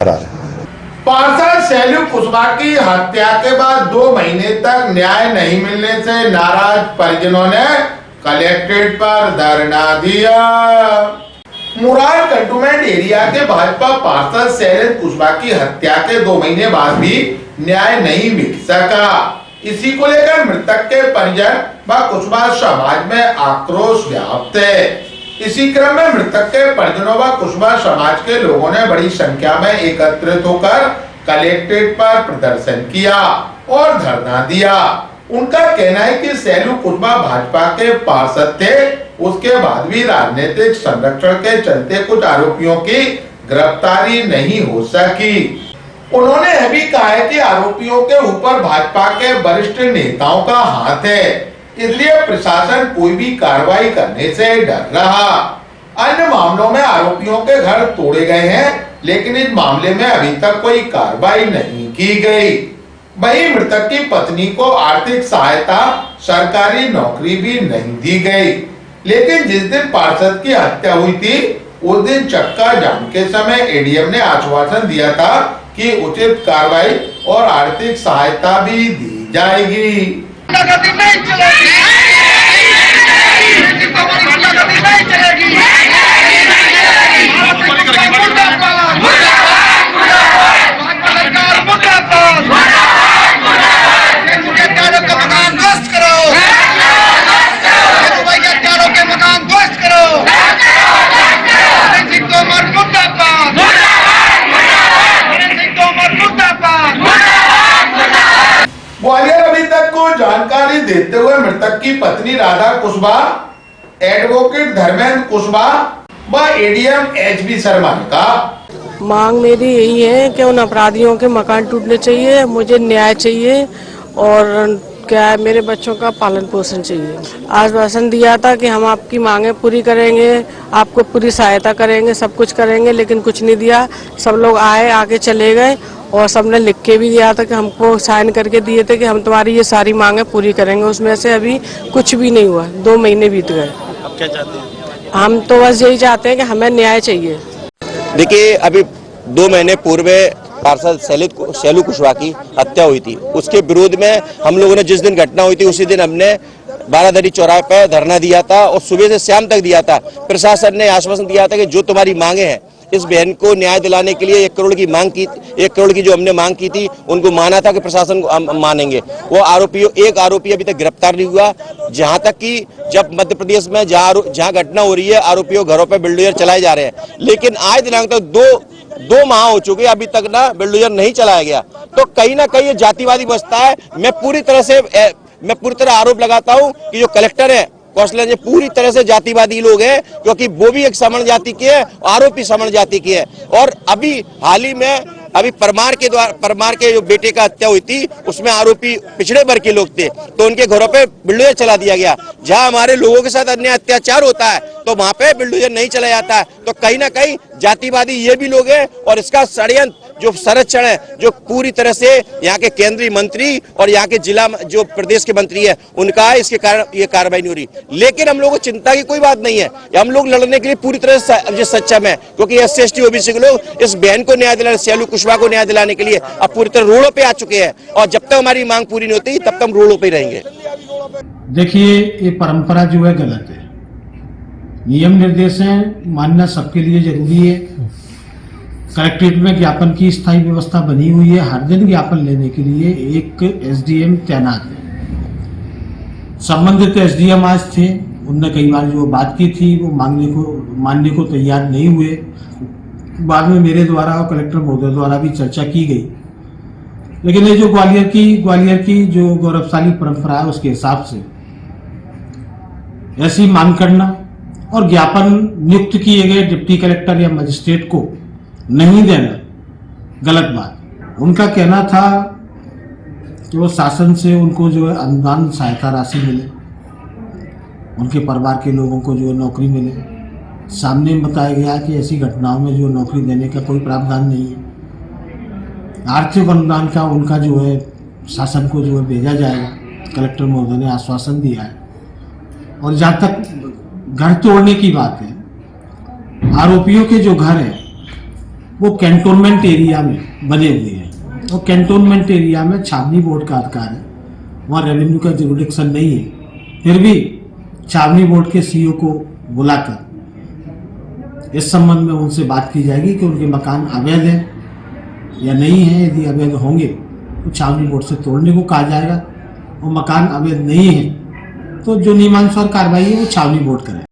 पार्षद शैलू कुशवाहा की हत्या के बाद 2 महीने तक न्याय नहीं मिलने से नाराज परिजनों ने कलेक्ट्रेट पर धरना दिया। मुरार कंटोनमेंट एरिया के भाजपा पार्षद शैलू कुशवाहा की हत्या के 2 महीने बाद भी न्याय नहीं मिल सका। इसी को लेकर मृतक के परिजन व कुशवाहा समाज में आक्रोश व्याप्त है। इसी क्रम में मृतक के परिजनों व कुशवाहा समाज के लोगों ने बड़ी संख्या में एकत्रित होकर कलेक्ट्रेट पर प्रदर्शन किया और धरना दिया। उनका कहना है कि शैलू कुशवाहा भाजपा के पार्षद थे, उसके बाद भी राजनीतिक संरक्षण के चलते कुछ आरोपियों की गिरफ्तारी नहीं हो सकी। उन्होंने यह भी कहा है कि आरोपियों के ऊपर भाजपा के वरिष्ठ नेताओं का हाथ है, इसलिए प्रशासन कोई भी कार्रवाई करने से डर रहा। अन्य मामलों में आरोपियों के घर तोड़े गए हैं, लेकिन इस मामले में अभी तक कोई कार्रवाई नहीं की गई। वहीं मृतक की पत्नी को आर्थिक सहायता, सरकारी नौकरी भी नहीं दी गई। लेकिन जिस दिन पार्षद की हत्या हुई थी, उस दिन चक्का जाम के समय एडीएम ने आश्वासन दिया था कि उचित कार्रवाई और आर्थिक सहायता भी दी जाएगी। ग्वालियर अभी तक को जानकारी देते हुए मृतक की पत्नी राधा कुशवाहा, एडवोकेट धर्मेंद्र कुशवाहा व एडीएम एचबी शर्मा ने कहा, मांग मेरी यही है कि उन अपराधियों के मकान टूटने चाहिए, मुझे न्याय चाहिए और क्या है, मेरे बच्चों का पालन पोषण चाहिए। आश्वासन दिया था कि हम आपकी मांगे पूरी करेंगे, आपको पूरी सहायता करेंगे, सब कुछ करेंगे, लेकिन कुछ नहीं दिया। सब लोग आए, आके चले गए और सबने लिख के भी दिया था कि हमको साइन करके दिए थे कि हम तुम्हारी ये सारी मांगे पूरी करेंगे। उसमें से अभी कुछ भी नहीं हुआ, 2 महीने बीत गए। अब क्या चाहते हैं? हम तो बस यही चाहते हैं कि हमें न्याय चाहिए। देखिए, अभी 2 महीने पूर्व पार्षद शैलू कुशवाहा की हत्या हुई थी। उसके विरोध में हम लोगों ने जिस दिन घटना हुई थी उसी दिन हमने बारादरी चौराहे पर धरना दिया था और सुबह से शाम तक दिया था। प्रशासन ने आश्वासन दिया था कि जो तुम्हारी मांगे हैं, इस बहन को न्याय दिलाने के लिए 1 करोड़ की मांग की, 1 करोड़ की जो हमने मांग की थी, उनको माना था कि प्रशासन को हम मानेंगे। वो एक आरोपी अभी तक गिरफ्तार नहीं हुआ। जहां तक कि जब मध्य प्रदेश में जहां घटना हो रही है, आरोपियों घरों पर बुलडोजर चलाए जा रहे हैं, लेकिन आज दिनांक तक 2 माह हो चुके, अभी तक ना बुलडोजर नहीं चलाया गया। तो कहीं ना कहीं ये जातिवादी बसता है। मैं पूरी तरह आरोप लगाता हूं कि जो कलेक्टर है कौशल, पूरी तरह से जातिवादी लोग हैं, क्योंकि वो भी एक समण जाति के है, आरोपी समण जाति के है। और अभी हाल ही में परमार के जो बेटे का हत्या हुई थी, उसमें आरोपी पिछड़े वर्ग के लोग थे, तो उनके घरों पे बुलडोजर चला दिया गया। जहां हमारे लोगों के साथ अन्य अत्याचार होता है तो वहां पे बुलडोजर नहीं चला जाता है। तो कहीं ना कहीं जातिवादी ये भी लोग हैं और इसका षड्यंत्र जो संरक्षण है, जो पूरी तरह से यहाँ के केंद्रीय मंत्री और यहाँ के जिला जो प्रदेश के मंत्री है, उनका है, इसके कारण ये कार्रवाई नहीं हो रही। लेकिन हम लोगों को चिंता की कोई बात नहीं है, हम लोग लड़ने के लिए पूरी तरह से सक्षम है, क्योंकि SC/ST OBC के लोग इस बहन को न्याय दिलाने, शैलू कुशवाहा को न्याय दिलाने के लिए अब पूरी तरह रोडों पे आ चुके हैं। और जब तक हमारी मांग पूरी नहीं होती, तब तक हम रोडों पे रहेंगे। देखिए, ये परंपरा जो है गलत है। नियम निर्देश है, मानना सबके लिए जरूरी है। कलेक्ट्रेट में ज्ञापन की स्थायी व्यवस्था बनी हुई है। हर दिन ज्ञापन लेने के लिए एक SDM तैनात है। संबंधित SDM आज थे, उनने कई बार जो बात की थी वो मानने को तैयार नहीं हुए। बाद में मेरे द्वारा और कलेक्टर महोदय द्वारा भी चर्चा की गई, लेकिन ये जो ग्वालियर की जो गौरवशाली परंपरा है, उसके हिसाब से ऐसी मांग करना और ज्ञापन नियुक्त किए गए डिप्टी कलेक्टर या मजिस्ट्रेट को नहीं देना गलत बात। उनका कहना था कि वो शासन से उनको जो है अनुदान सहायता राशि मिले, उनके परिवार के लोगों को जो है नौकरी मिले। सामने बताया गया कि ऐसी घटनाओं में जो नौकरी देने का कोई प्रावधान नहीं है। आर्थिक अनुदान का उनका जो है शासन को जो है भेजा जाएगा, कलेक्टर महोदय ने आश्वासन दिया है। और जहाँ तक घर तोड़ने की बात है, आरोपियों के जो घर है वो कैंटोनमेंट एरिया में बने हुए हैं और कैंटोनमेंट एरिया में छावनी बोर्ड का अधिकार है, वहाँ रेवेन्यू का जुरिडिक्शन नहीं है। फिर भी छावनी बोर्ड के सीईओ को बुलाकर इस संबंध में उनसे बात की जाएगी कि उनके मकान अवैध है या नहीं है। यदि अवैध होंगे तो छावनी बोर्ड से तोड़ने को कहा जाएगा और मकान अवैध नहीं है तो जो नियमानुसार कार्रवाई है वो छावनी बोर्ड करे।